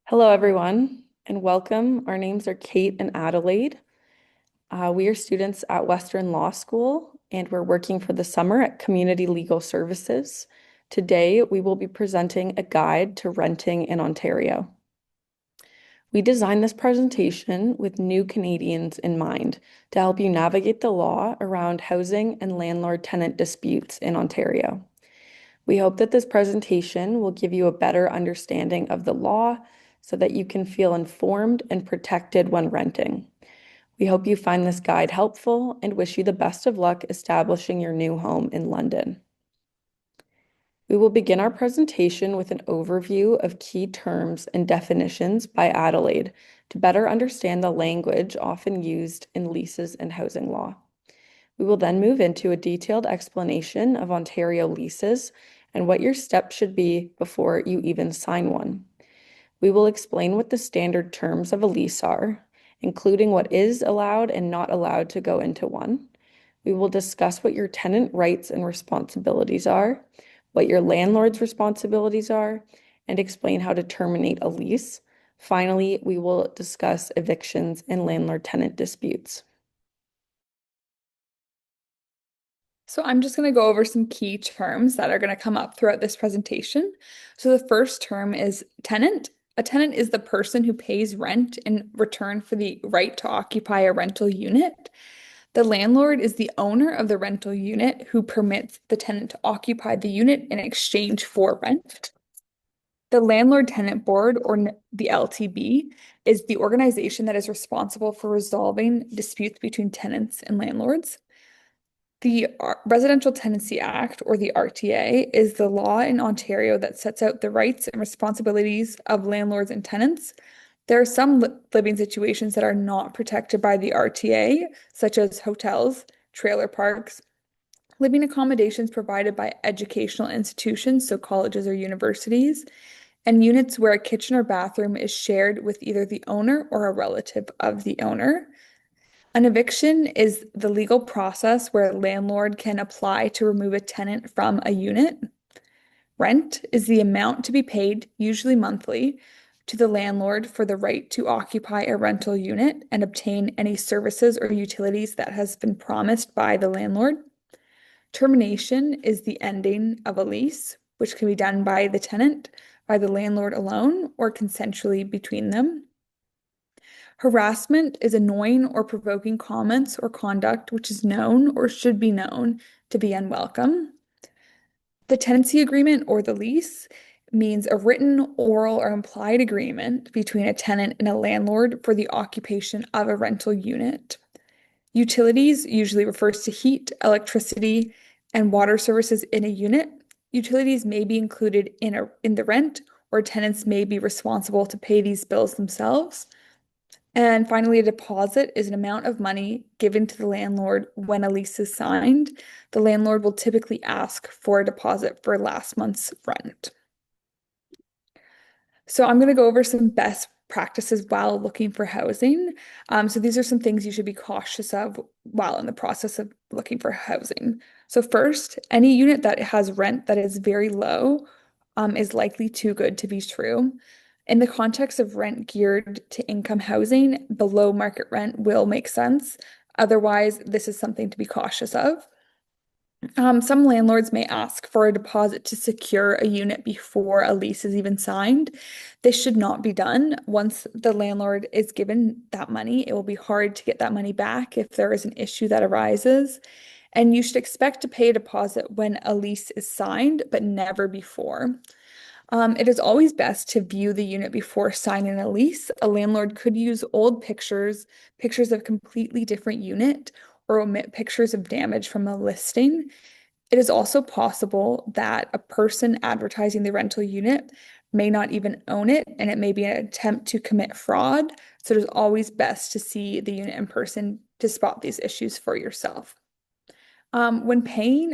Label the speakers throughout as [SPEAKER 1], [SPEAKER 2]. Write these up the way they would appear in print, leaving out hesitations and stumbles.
[SPEAKER 1] Hello, everyone, and welcome. Our names are Kate and Adelaide. We are students at Western Law School, and we're working for the summer at Community Legal Services. Today, we will be presenting a guide to renting in Ontario. We designed this presentation with new Canadians in mind to help you navigate the law around housing and landlord-tenant disputes in Ontario. We hope that this presentation will give you a better understanding of the law so that you can feel informed and protected when renting. We hope you find this guide helpful and wish you the best of luck establishing your new home in London. We will begin our presentation with an overview of key terms and definitions by Adelaide to better understand the language often used in leases and housing law. We will then move into a detailed explanation of Ontario leases and what your steps should be before you even sign one. We will explain what the standard terms of a lease are, including what is allowed and not allowed to go into one. We will discuss what your tenant rights and responsibilities are, what your landlord's responsibilities are, and explain how to terminate a lease. Finally, we will discuss evictions and landlord-tenant disputes.
[SPEAKER 2] So I'm just going to go over some key terms that are going to come up throughout this presentation. So the first term is tenant. A tenant is the person who pays rent in return for the right to occupy a rental unit. The landlord is the owner of the rental unit who permits the tenant to occupy the unit in exchange for rent. The Landlord Tenant Board, or the LTB, is the organization that is responsible for resolving disputes between tenants and landlords. The Residential Tenancy Act, or the RTA, is the law in Ontario that sets out the rights and responsibilities of landlords and tenants. There are some living situations that are not protected by the RTA, such as hotels, trailer parks, living accommodations provided by educational institutions, so colleges or universities, and units where a kitchen or bathroom is shared with either the owner or a relative of the owner. An eviction is the legal process where a landlord can apply to remove a tenant from a unit. Rent is the amount to be paid, usually monthly, to the landlord for the right to occupy a rental unit and obtain any services or utilities that has been promised by the landlord. Termination is the ending of a lease, which can be done by the tenant, by the landlord alone, or consensually between them. Harassment is annoying or provoking comments or conduct which is known or should be known to be unwelcome. The tenancy agreement or the lease means a written, oral, or implied agreement between a tenant and a landlord for the occupation of a rental unit. Utilities usually refers to heat, electricity, and water services in a unit. Utilities may be included in the rent, or tenants may be responsible to pay these bills themselves. And finally, a deposit is an amount of money given to the landlord when a lease is signed. The landlord will typically ask for a deposit for last month's rent. So I'm going to go over some best practices while looking for housing. So these are some things you should be cautious of while in the process of looking for housing. So first, any unit that has rent that is very low is likely too good to be true. In the context of rent geared to income housing, below market rent will make sense. Otherwise, this is something to be cautious of. Some landlords may ask for a deposit to secure a unit before a lease is even signed. This should not be done. Once the landlord is given that money, it will be hard to get that money back if there is an issue that arises. And you should expect to pay a deposit when a lease is signed, but never before. It is always best to view the unit before signing a lease. A landlord could use old pictures, pictures of completely different unit, or omit pictures of damage from a listing. It is also possible that a person advertising the rental unit may not even own it, and it may be an attempt to commit fraud. So it is always best to see the unit in person to spot these issues for yourself. When paying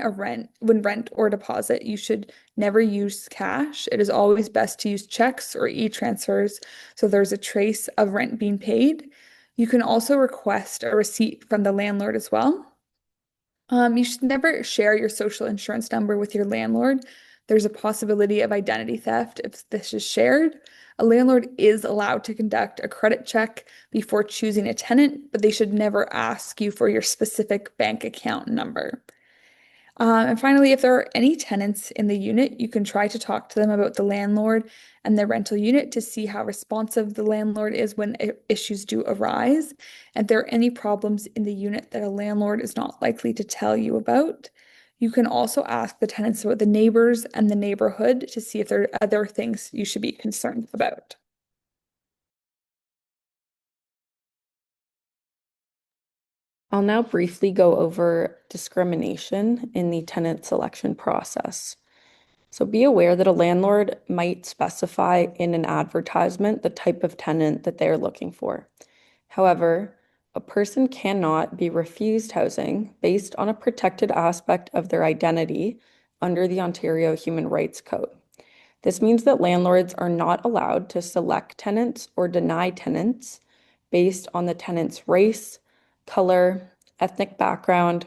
[SPEAKER 2] when rent or deposit, you should never use cash. It is always best to use checks or e-transfers so there's a trace of rent being paid. You can also request a receipt from the landlord as well. You should never share your social insurance number with your landlord. There's a possibility of identity theft if this is shared. A landlord is allowed to conduct a credit check before choosing a tenant, but they should never ask you for your specific bank account number. And finally, if there are any tenants in the unit, you can try to talk to them about the landlord and their rental unit to see how responsive the landlord is when issues do arise. And if there are any problems in the unit that a landlord is not likely to tell you about, you can also ask the tenants about the neighbors and the neighborhood to see if there are other things you should be concerned about.
[SPEAKER 1] I'll now briefly go over discrimination in the tenant selection process. So be aware that a landlord might specify in an advertisement the type of tenant that they're looking for. However, a person cannot be refused housing based on a protected aspect of their identity under the Ontario Human Rights Code. This means that landlords are not allowed to select tenants or deny tenants based on the tenant's race, color, ethnic background,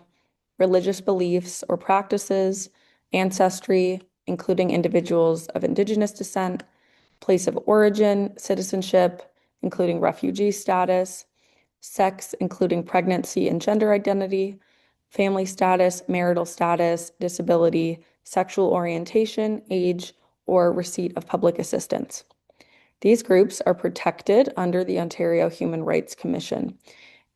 [SPEAKER 1] religious beliefs or practices, ancestry, including individuals of Indigenous descent, place of origin, citizenship, including refugee status, sex, including pregnancy and gender identity, family status, marital status, disability, sexual orientation, age, or receipt of public assistance. These groups are protected under the Ontario Human Rights Commission.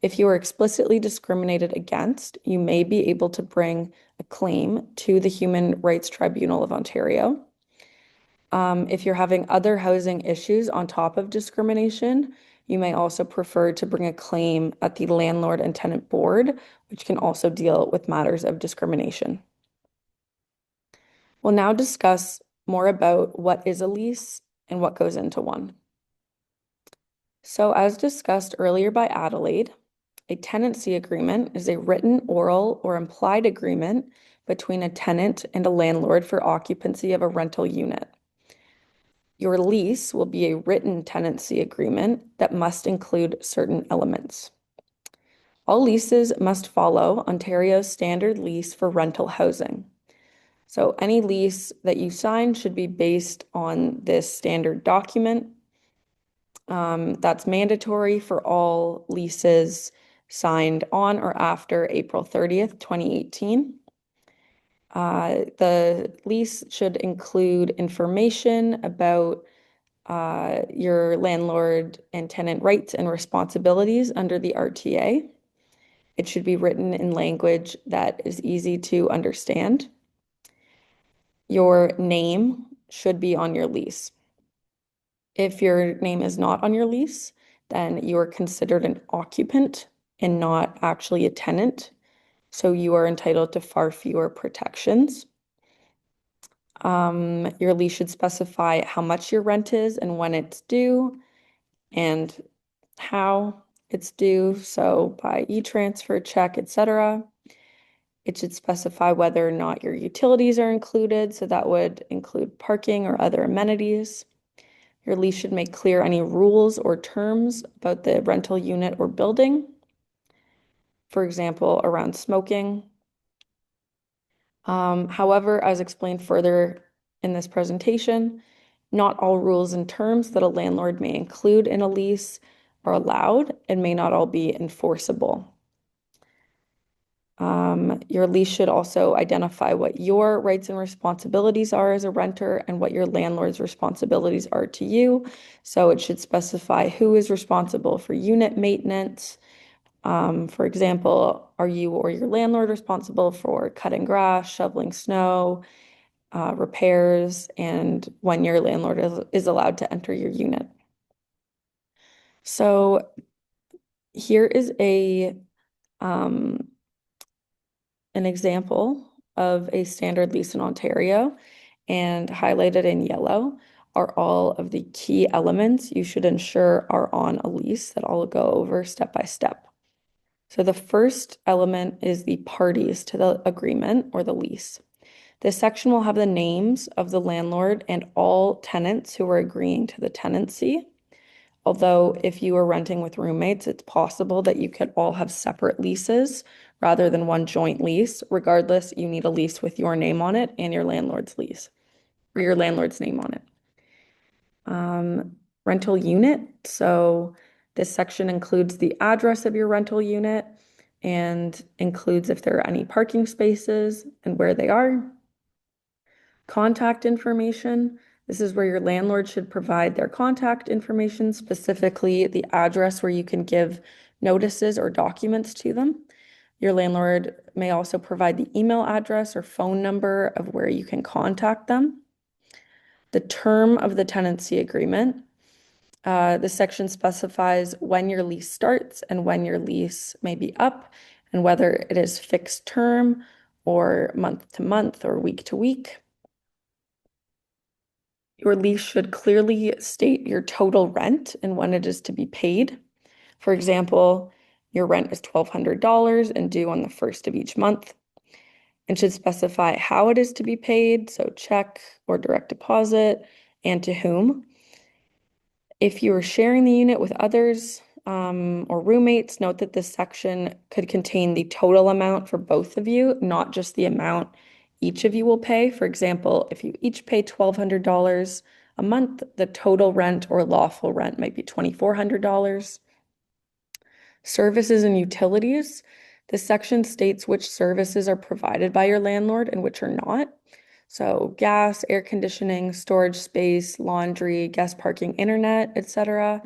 [SPEAKER 1] If you are explicitly discriminated against, you may be able to bring a claim to the Human Rights Tribunal of Ontario. If you're having other housing issues on top of discrimination, you may also prefer to bring a claim at the Landlord and Tenant Board, which can also deal with matters of discrimination. We'll now discuss more about what is a lease and what goes into one. So, as discussed earlier by Adelaide, a tenancy agreement is a written, oral, or implied agreement between a tenant and a landlord for occupancy of a rental unit. Your lease will be a written tenancy agreement that must include certain elements. All leases must follow Ontario's standard lease for rental housing. So any lease that you sign should be based on this standard document. That's mandatory for all leases signed on or after April 30th, 2018. The lease should include information about your landlord and tenant rights and responsibilities under the RTA. It should be written in language that is easy to understand. Your name should be on your lease. If your name is not on your lease, then you are considered an occupant and not actually a tenant. So you are entitled to far fewer protections. Your lease should specify how much your rent is and when it's due and how it's due. So by e-transfer, check, etc. It should specify whether or not your utilities are included. So that would include parking or other amenities. Your lease should make clear any rules or terms about the rental unit or building. For example, around smoking. However, as explained further in this presentation, not all rules and terms that a landlord may include in a lease are allowed and may not all be enforceable. Your lease should also identify what your rights and responsibilities are as a renter and what your landlord's responsibilities are to you. So it should specify who is responsible for unit maintenance. For example, are you or your landlord responsible for cutting grass, shoveling snow, repairs, and when your landlord is allowed to enter your unit? So here is um, an example of a standard lease in Ontario, and highlighted in yellow are all of the key elements you should ensure are on a lease that I'll go over step by step. So the first element is the parties to the agreement or the lease. This section will have the names of the landlord and all tenants who are agreeing to the tenancy. Although if you are renting with roommates, it's possible that you could all have separate leases rather than one joint lease. Regardless, you need a lease with your name on it and your landlord's lease. or your landlord's name on it. Rental unit. So this section includes the address of your rental unit and includes if there are any parking spaces and where they are. Contact information. This is where your landlord should provide their contact information, specifically the address where you can give notices or documents to them. Your landlord may also provide the email address or phone number of where you can contact them. The term of the tenancy agreement. This section specifies when your lease starts and when your lease may be up, and whether it is fixed term or month to month or week to week. Your lease should clearly state your total rent and when it is to be paid. For example, your rent is $1,200 and due on the first of each month, and should specify how it is to be paid, so check or direct deposit, and to whom. If you are sharing the unit with others or roommates, note that this section could contain the total amount for both of you, not just the amount each of you will pay. For example, if you each pay $1,200 a month, the total rent or lawful rent might be $2,400. Services and utilities. This section states which services are provided by your landlord and which are not. So gas, air conditioning, storage space, laundry, guest parking, internet, etc.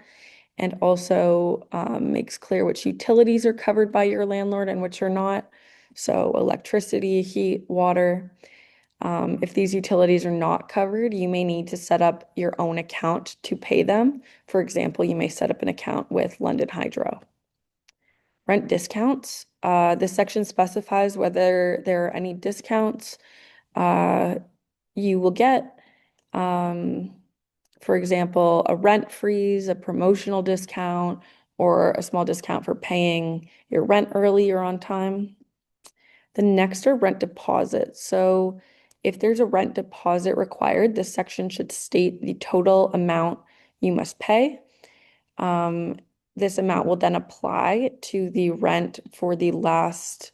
[SPEAKER 1] And also makes clear which utilities are covered by your landlord and which are not. So electricity, heat, water. If these utilities are not covered, you may need to set up your own account to pay them. For example, you may set up an account with London Hydro. Rent discounts. This section specifies whether there are any discounts you will get. For example, a rent freeze, a promotional discount, or a small discount for paying your rent early or on time. The next are rent deposits. So if there's a rent deposit required, this section should state the total amount you must pay. This amount will then apply to the rent for the last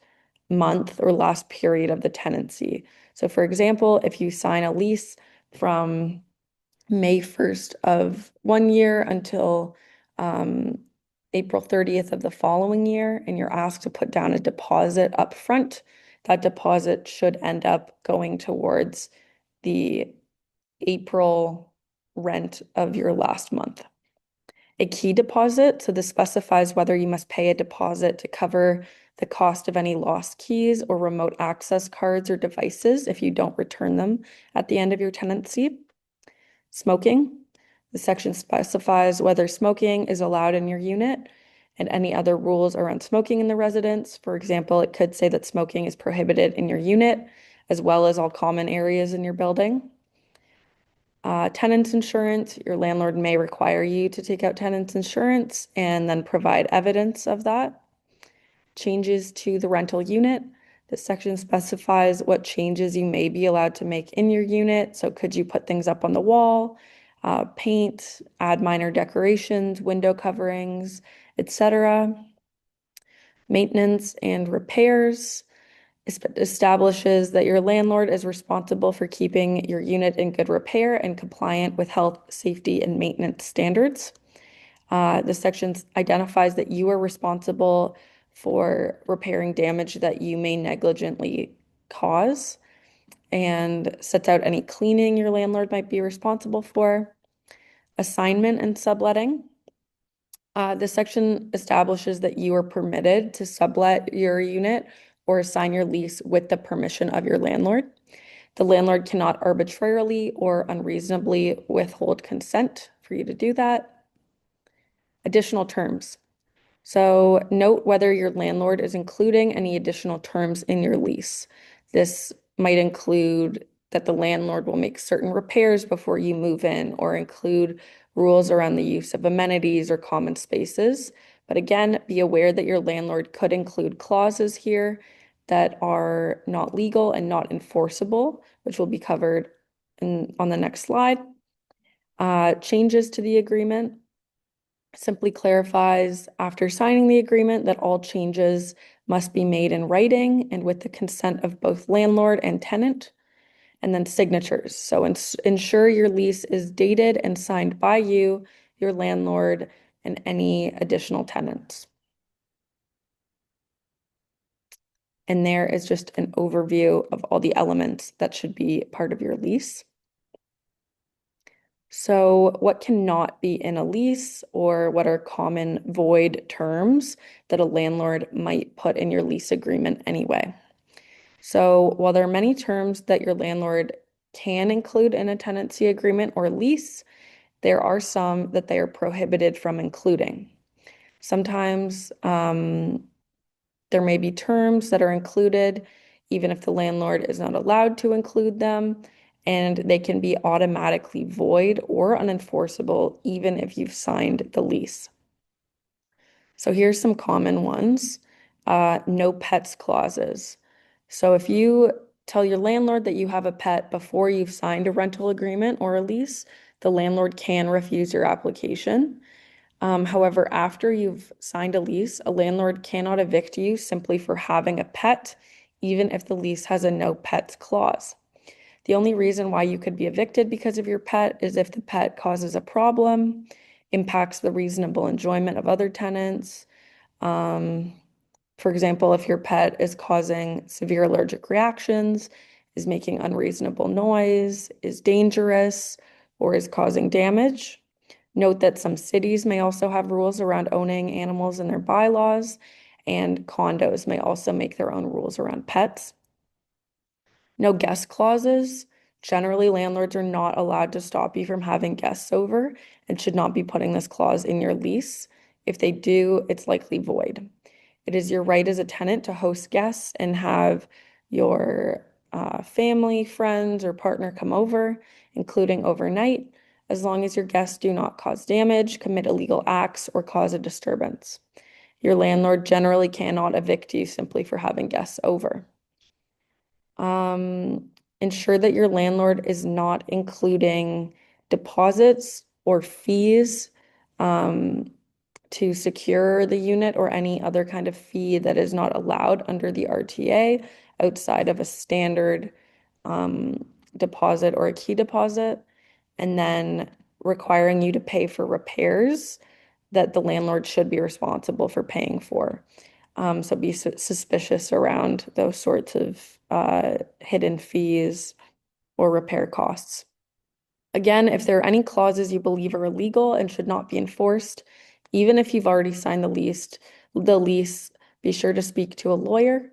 [SPEAKER 1] month or last period of the tenancy. So for example, if you sign a lease from May 1st of one year until April 30th of the following year, and you're asked to put down a deposit up front, that deposit should end up going towards the April rent of your last month. A key deposit, so this specifies whether you must pay a deposit to cover the cost of any lost keys or remote access cards or devices if you don't return them at the end of your tenancy. Smoking. The section specifies whether smoking is allowed in your unit and any other rules around smoking in the residence. For example, it could say that smoking is prohibited in your unit as well as all common areas in your building. Tenants insurance, your landlord may require you to take out tenants insurance and then provide evidence of that. Changes to the rental unit. This section specifies what changes you may be allowed to make in your unit. So could you put things up on the wall, paint, add minor decorations, window coverings, etc. Maintenance and repairs establishes that your landlord is responsible for keeping your unit in good repair and compliant with health, safety, and maintenance standards. This section identifies that you are responsible for repairing damage that you may negligently cause and sets out any cleaning your landlord might be responsible for. Assignment and subletting. This section establishes that you are permitted to sublet your unit or assign your lease with the permission of your landlord. The landlord cannot arbitrarily or unreasonably withhold consent for you to do that. Additional terms. So note whether your landlord is including any additional terms in your lease. This might include that the landlord will make certain repairs before you move in or include rules around the use of amenities or common spaces. But again, be aware that your landlord could include clauses here that are not legal and not enforceable, which will be covered on the next slide. Changes to the agreement simply clarifies after signing the agreement that all changes must be made in writing and with the consent of both landlord and tenant. and then signatures. So ensure your lease is dated and signed by you, your landlord, and any additional tenants. And there is just an overview of all the elements that should be part of your lease. So, what cannot be in a lease, or what are common void terms that a landlord might put in your lease agreement anyway? So, while there are many terms that your landlord can include in a tenancy agreement or lease, there are some that they are prohibited from including. Sometimes there may be terms that are included, even if the landlord is not allowed to include them, and they can be automatically void or unenforceable, even if you've signed the lease. So here's some common ones. No pets clauses. So if you tell your landlord that you have a pet before you've signed a rental agreement or a lease, the landlord can refuse your application. However, after you've signed a lease, a landlord cannot evict you simply for having a pet, even if the lease has a no pets clause. The only reason why you could be evicted because of your pet is if the pet causes a problem, impacts the reasonable enjoyment of other tenants. Um, for example, if your pet is causing severe allergic reactions, is making unreasonable noise, is dangerous, or is causing damage. Note that some cities may also have rules around owning animals in their bylaws, and condos may also make their own rules around pets. No guest clauses. Generally, landlords are not allowed to stop you from having guests over and should not be putting this clause in your lease. If they do, it's likely void. It is your right as a tenant to host guests and have your family, friends, or partner come over, including overnight, as long as your guests do not cause damage, commit illegal acts, or cause a disturbance. Your landlord generally cannot evict you simply for having guests over. Ensure that your landlord is not including deposits or fees to secure the unit or any other kind of fee that is not allowed under the RTA outside of a standard deposit or a key deposit, and then requiring you to pay for repairs that the landlord should be responsible for paying for. So be suspicious around those sorts of hidden fees or repair costs. Again, if there are any clauses you believe are illegal and should not be enforced, even if you've already signed the lease, be sure to speak to a lawyer.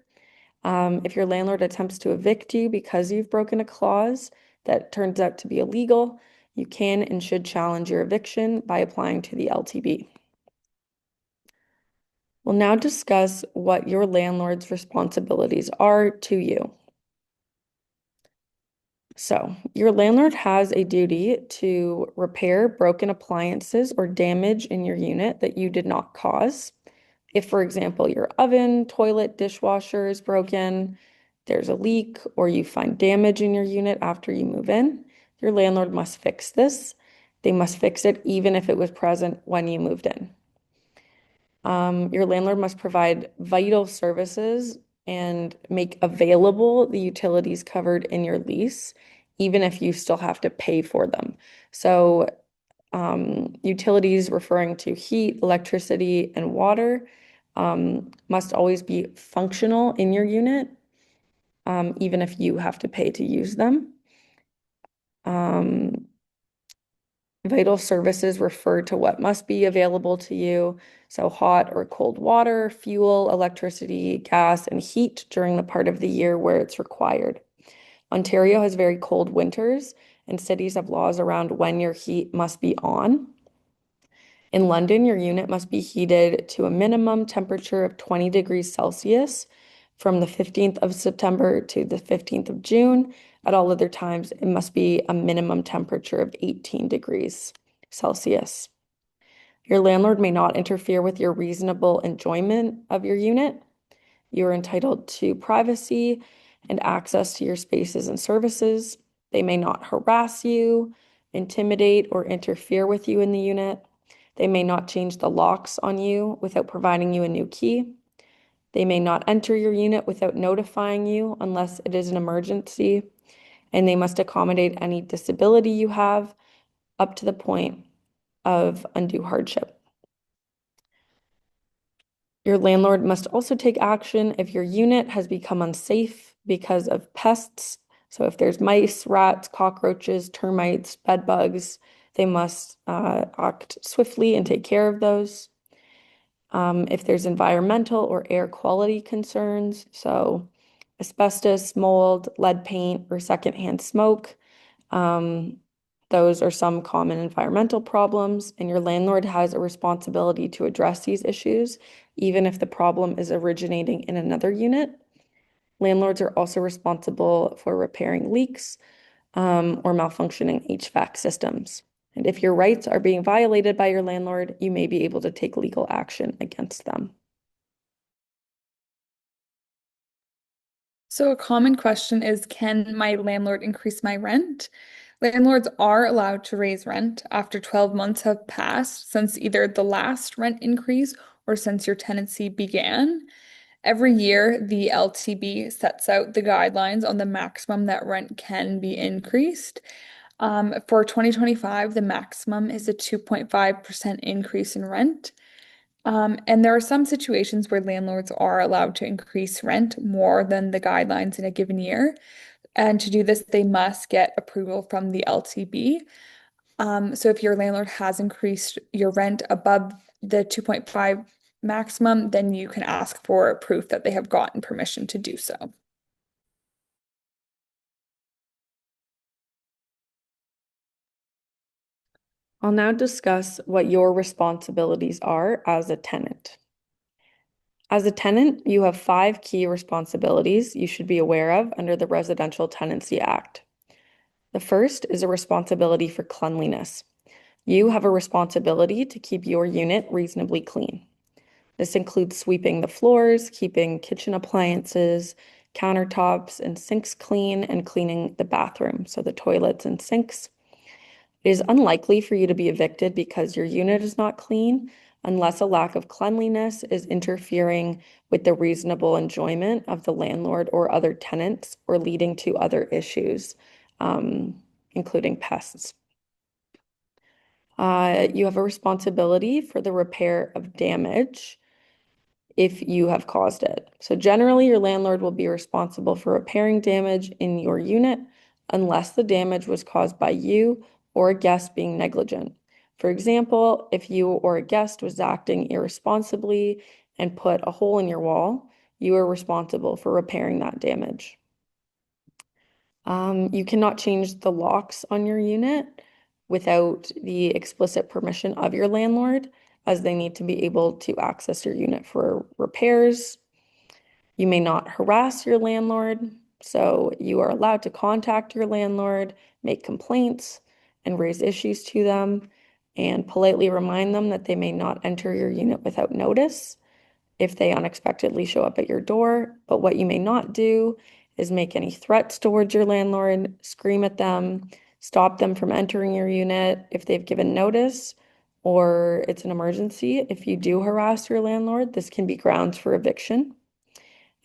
[SPEAKER 1] If your landlord attempts to evict you because you've broken a clause that turns out to be illegal, you can and should challenge your eviction by applying to the LTB. We'll now discuss what your landlord's responsibilities are to you. So, your landlord has a duty to repair broken appliances or damage in your unit that you did not cause. If, for example, your oven, toilet, dishwasher is broken, there's a leak, or you find damage in your unit after you move in, your landlord must fix this. They must fix it even if it was present when you moved in. Your landlord must provide vital services and make available the utilities covered in your lease, even if you still have to pay for them. So, utilities referring to heat, electricity, and water must always be functional in your unit, even if you have to pay to use them. Um, Vital services refer to what must be available to you. So hot or cold water, fuel, electricity, gas, and heat during the part of the year where it's required. Ontario has very cold winters, and cities have laws around when your heat must be on. In London, your unit must be heated to a minimum temperature of 20 degrees Celsius from the 15th of September to the 15th of June. At all other times, it must be a minimum temperature of 18 degrees Celsius. Your landlord may not interfere with your reasonable enjoyment of your unit. You are entitled to privacy and access to your spaces and services. They may not harass you, intimidate, or interfere with you in the unit. They may not change the locks on you without providing you a new key. They may not enter your unit without notifying you unless it is an emergency. and they must accommodate any disability you have up to the point of undue hardship. Your landlord must also take action if your unit has become unsafe because of pests. So if there's mice, rats, cockroaches, termites, bed bugs, they must act swiftly and take care of those. If there's environmental or air quality concerns, so asbestos, mold, lead paint, or secondhand smoke, um, those are some common environmental problems, and your landlord has a responsibility to address these issues, even if the problem is originating in another unit. Landlords are also responsible for repairing leaks, or malfunctioning HVAC systems. And if your rights are being violated by your landlord, you may be able to take legal action against them.
[SPEAKER 2] So a common question is, can my landlord increase my rent? Landlords are allowed to raise rent after 12 months have passed since either the last rent increase or since your tenancy began. Every year, the LTB sets out the guidelines on the maximum that rent can be increased. For 2025, the maximum is a 2.5% increase in rent. And there are some situations where landlords are allowed to increase rent more than the guidelines in a given year. And to do this, they must get approval from the LTB. So if your landlord has increased your rent above the 2.5 maximum, then you can ask for proof that they have gotten permission to do so.
[SPEAKER 1] I'll now discuss what your responsibilities are as a tenant. As a tenant, you have 5 key responsibilities you should be aware of under the Residential Tenancy Act. The first is a responsibility for cleanliness. You have a responsibility to keep your unit reasonably clean. This includes sweeping the floors, keeping kitchen appliances, countertops, and sinks clean, and cleaning the bathroom, so the toilets and sinks. It is unlikely for you to be evicted because your unit is not clean unless a lack of cleanliness is interfering with the reasonable enjoyment of the landlord or other tenants or leading to other issues, including pests. You have a responsibility for the repair of damage if you have caused it. So generally, your landlord will be responsible for repairing damage in your unit unless the damage was caused by you or a guest being negligent. For example, if you or a guest was acting irresponsibly and put a hole in your wall, you are responsible for repairing that damage. You cannot change the locks on your unit without the explicit permission of your landlord, as they need to be able to access your unit for repairs. You may not harass your landlord, so you are allowed to contact your landlord, make complaints, and raise issues to them, and politely remind them that they may not enter your unit without notice if they unexpectedly show up at your door. But what you may not do is make any threats towards your landlord, scream at them, stop them from entering your unit if they've given notice or it's an emergency. If you do harass your landlord, this can be grounds for eviction.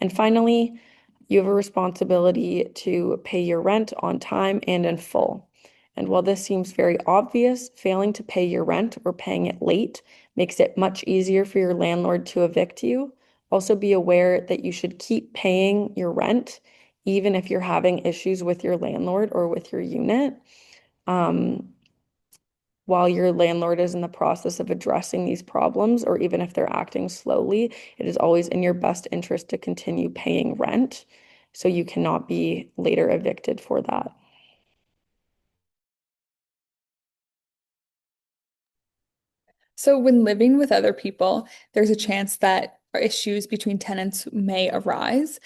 [SPEAKER 1] And finally, you have a responsibility to pay your rent on time and in full. And while this seems very obvious, failing to pay your rent or paying it late makes it much easier for your landlord to evict you. Also, be aware that you should keep paying your rent, even if you're having issues with your landlord or with your unit. Um, while your landlord is in the process of addressing these problems, or even if they're acting slowly, it is always in your best interest to continue paying rent so you cannot be later evicted for that.
[SPEAKER 2] So, when living with other people, there's a chance that issues between tenants may arise.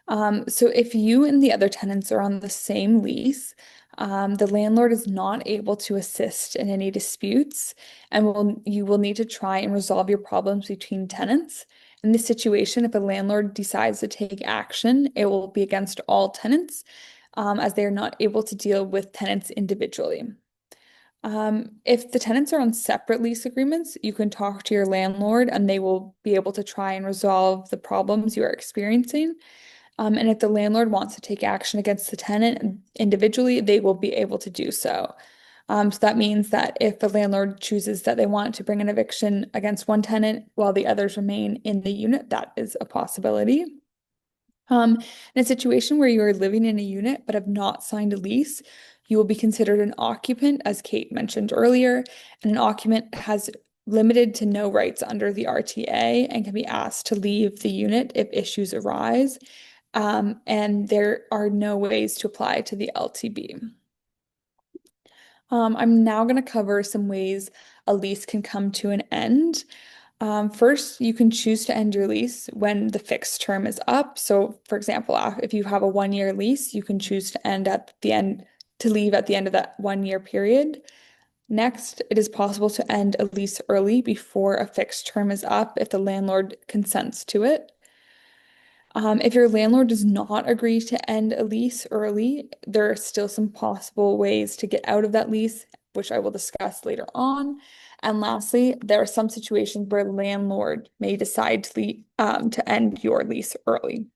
[SPEAKER 2] So, if you and the other tenants are on the same lease, the landlord is not able to assist in any disputes, and you will need to try and resolve your problems between tenants. In this situation, if a landlord decides to take action, it will be against all tenants, as they are not able to deal with tenants individually. If the tenants are on separate lease agreements, you can talk to your landlord and they will be able to try and resolve the problems you are experiencing. And if the landlord wants to take action against the tenant individually, they will be able to do so. So that means that if the landlord chooses that they want to bring an eviction against one tenant while the others remain in the unit, that is a possibility. In a situation where you are living in a unit but have not signed a lease, you will be considered an occupant, as Kate mentioned earlier, and an occupant has limited to no rights under the RTA and can be asked to leave the unit if issues arise. And there are no ways to apply to the LTB. I'm now going to cover some ways a lease can come to an end. First, you can choose to end your lease when the fixed term is up. So, for example, if you have a 1 year lease, you can choose to end at the end, to leave at the end of that 1 year period. Next, it is possible to end a lease early before a fixed term is up if the landlord consents to it. If your landlord does not agree to end a lease early, there are still some possible ways to get out of that lease, which I will discuss later on. And lastly, there are some situations where landlord may decide to end your lease early.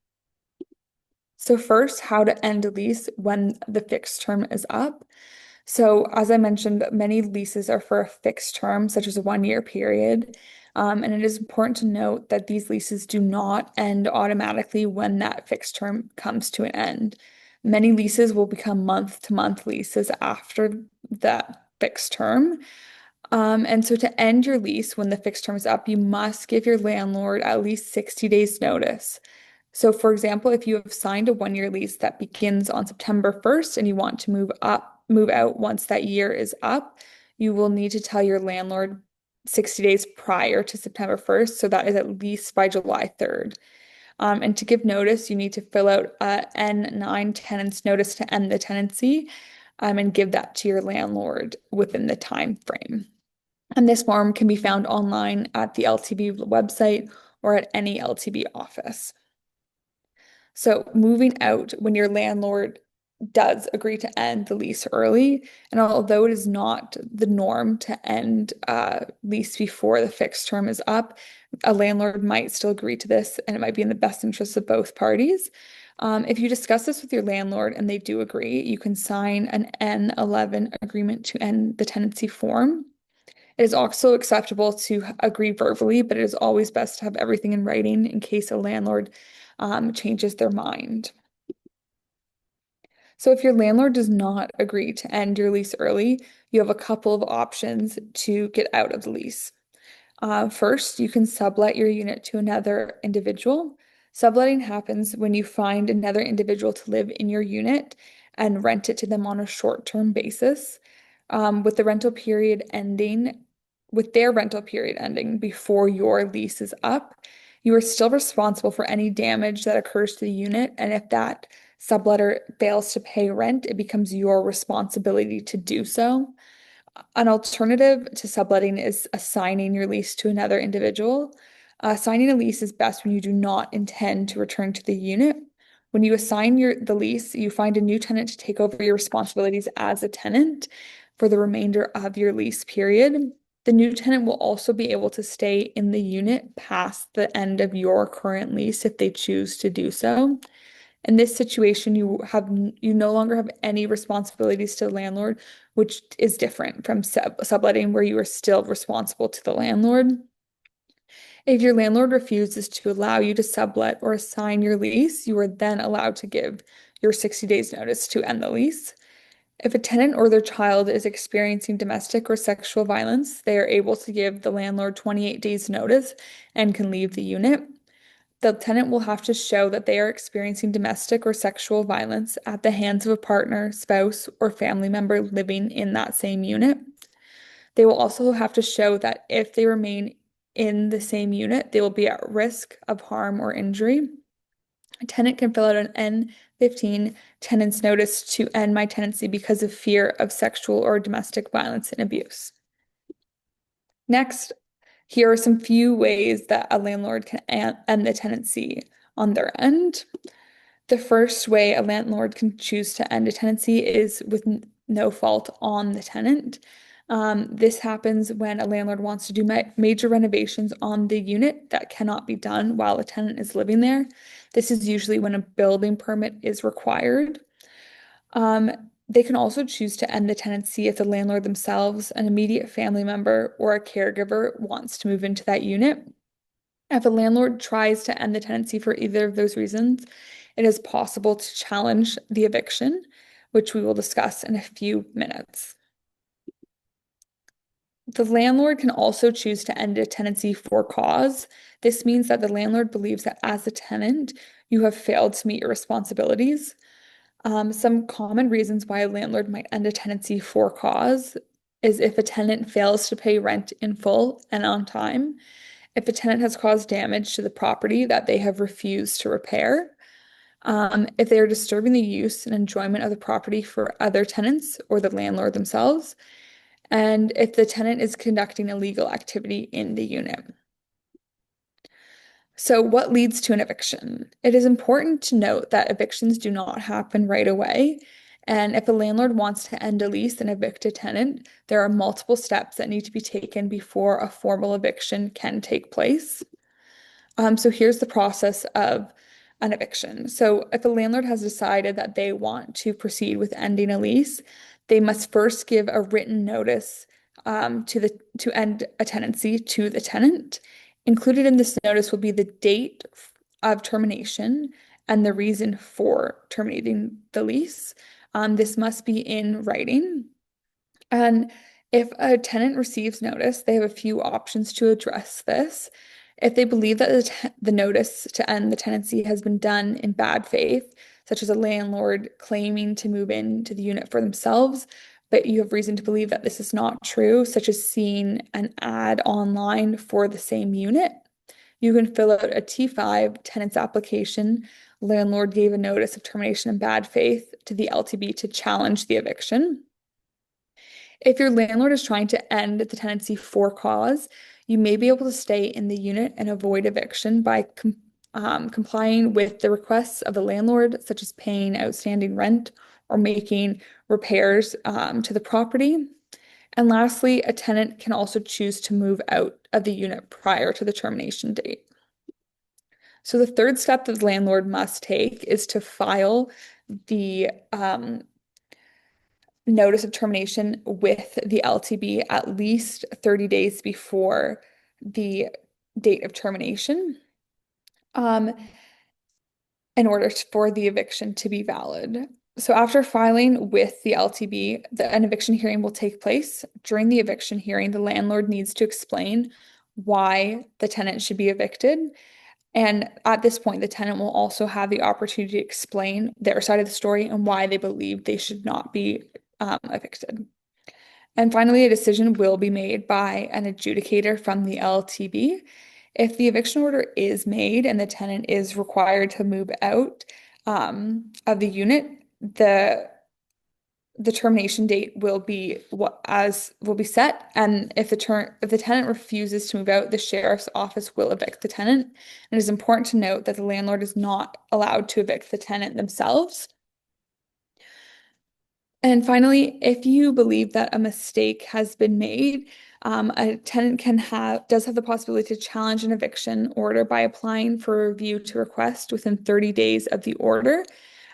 [SPEAKER 2] So first, how to end a lease when the fixed term is up. So, as I mentioned, many leases are for a fixed term, such as a 1 year period. And it is important to note that these leases do not end automatically when that fixed term comes to an end. Many leases will become month-to-month leases after that fixed term. And so to end your lease when the fixed term is up, you must give your landlord at least 60 days notice. So, for example, if you have signed a 1 year lease that begins on September 1st and you want to move out once that year is up, you will need to tell your landlord 60 days prior to September 1st. So that is at least by July 3rd. And to give notice, you need to fill out a N9 tenants notice to end the tenancy, and give that to your landlord within the time frame. And this form can be found online at the LTB website or at any LTB office. So moving out when your landlord does agree to end the lease early, and although it is not the norm to end lease before the fixed term is up, a landlord might still agree to this, and it might be in the best interest of both parties. If you discuss this with your landlord and they do agree, you can sign an N11 agreement to end the tenancy form. It is also acceptable to agree verbally, but it is always best to have everything in writing in case a landlord changes their mind. So if your landlord does not agree to end your lease early, you have a couple of options to get out of the lease. First, you can sublet your unit to another individual. Subletting happens when you find another individual to live in your unit and rent it to them on a short-term basis. With the rental period ending, with their rental period ending before your lease is up, you are still responsible for any damage that occurs to the unit. And if that subletter fails to pay rent, it becomes your responsibility to do so. An alternative to subletting is assigning your lease to another individual. Assigning a lease is best when you do not intend to return to the unit. When you assign the lease, you find a new tenant to take over your responsibilities as a tenant for the remainder of your lease period. The new tenant will also be able to stay in the unit past the end of your current lease if they choose to do so. In this situation, you no longer have any responsibilities to the landlord, which is different from subletting, where you are still responsible to the landlord. If your landlord refuses to allow you to sublet or assign your lease, you are then allowed to give your 60 days notice to end the lease. If a tenant or their child is experiencing domestic or sexual violence, they are able to give the landlord 28 days notice and can leave the unit. The tenant will have to show that they are experiencing domestic or sexual violence at the hands of a partner, spouse, or family member living in that same unit. They will also have to show that if they remain in the same unit, they will be at risk of harm or injury. A tenant can fill out an N15 tenant's notice to end my tenancy because of fear of sexual or domestic violence and abuse. Next, here are some few ways that a landlord can end the tenancy on their end. The first way a landlord can choose to end a tenancy is with no fault on the tenant. This happens when a landlord wants to do major renovations on the unit that cannot be done while a tenant is living there. This is usually when a building permit is required. Um, they can also choose to end the tenancy if the landlord themselves, an immediate family member, or a caregiver wants to move into that unit. If a landlord tries to end the tenancy for either of those reasons, it is possible to challenge the eviction, which we will discuss in a few minutes. The landlord can also choose to end a tenancy for cause. This means that the landlord believes that as a tenant, you have failed to meet your responsibilities. Some common reasons why a landlord might end a tenancy for cause is if a tenant fails to pay rent in full and on time, if a tenant has caused damage to the property that they have refused to repair, if they are disturbing the use and enjoyment of the property for other tenants or the landlord themselves, and if the tenant is conducting illegal activity in the unit. So, what leads to an eviction? It is important to note that evictions do not happen right away. And if a landlord wants to end a lease and evict a tenant, there are multiple steps that need to be taken before a formal eviction can take place. So here's the process of an eviction. So if a landlord has decided that they want to proceed with ending a lease, they must first give a written notice to end a tenancy to the tenant. Included in this notice will be the date of termination and the reason for terminating the lease. This must be in writing. And if a tenant receives notice, they have a few options to address this. If they believe that the notice to end the tenancy has been done in bad faith, such as a landlord claiming to move into the unit for themselves, but you have reason to believe that this is not true, such as seeing an ad online for the same unit, you can fill out a T5 tenant's application. Landlord gave a notice of termination in bad faith to the LTB to challenge the eviction. If your landlord is trying to end the tenancy for cause, you may be able to stay in the unit and avoid eviction by complying with the requests of the landlord, such as paying outstanding rent or making repairs to the property. And lastly, a tenant can also choose to move out of the unit prior to the termination date. So the third step that the landlord must take is to file the notice of termination with the LTB at least 30 days before the date of termination, um, in order for the eviction to be valid. So after filing with the LTB, an eviction hearing will take place. During the eviction hearing, the landlord needs to explain why the tenant should be evicted. And at this point, the tenant will also have the opportunity to explain their side of the story and why they believe they should not be evicted. And finally, a decision will be made by an adjudicator from the LTB. If the eviction order is made and the tenant is required to move out of the unit, the termination date will be set. And if the tenant refuses to move out, the sheriff's office will evict the tenant. And it is important to note that the landlord is not allowed to evict the tenant themselves. And finally, if you believe that a mistake has been made, a tenant does have the possibility to challenge an eviction order by applying for a review to request within 30 days of the order.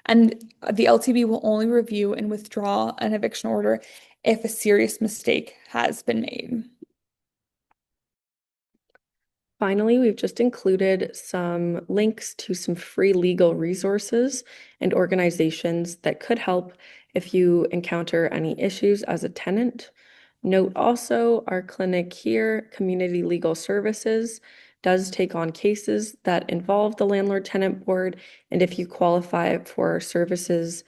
[SPEAKER 2] And the LTB will only review and withdraw an eviction order if a serious mistake has been made.
[SPEAKER 1] Finally, we've just included some links to some free legal resources and organizations that could help if you encounter any issues as a tenant. Note also our clinic here, Community Legal Services, does take on cases that involve the landlord-tenant board, and if you qualify for our services,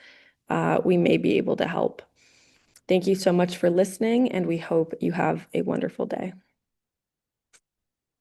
[SPEAKER 1] we may be able to help. Thank you so much for listening, and we hope you have a wonderful day.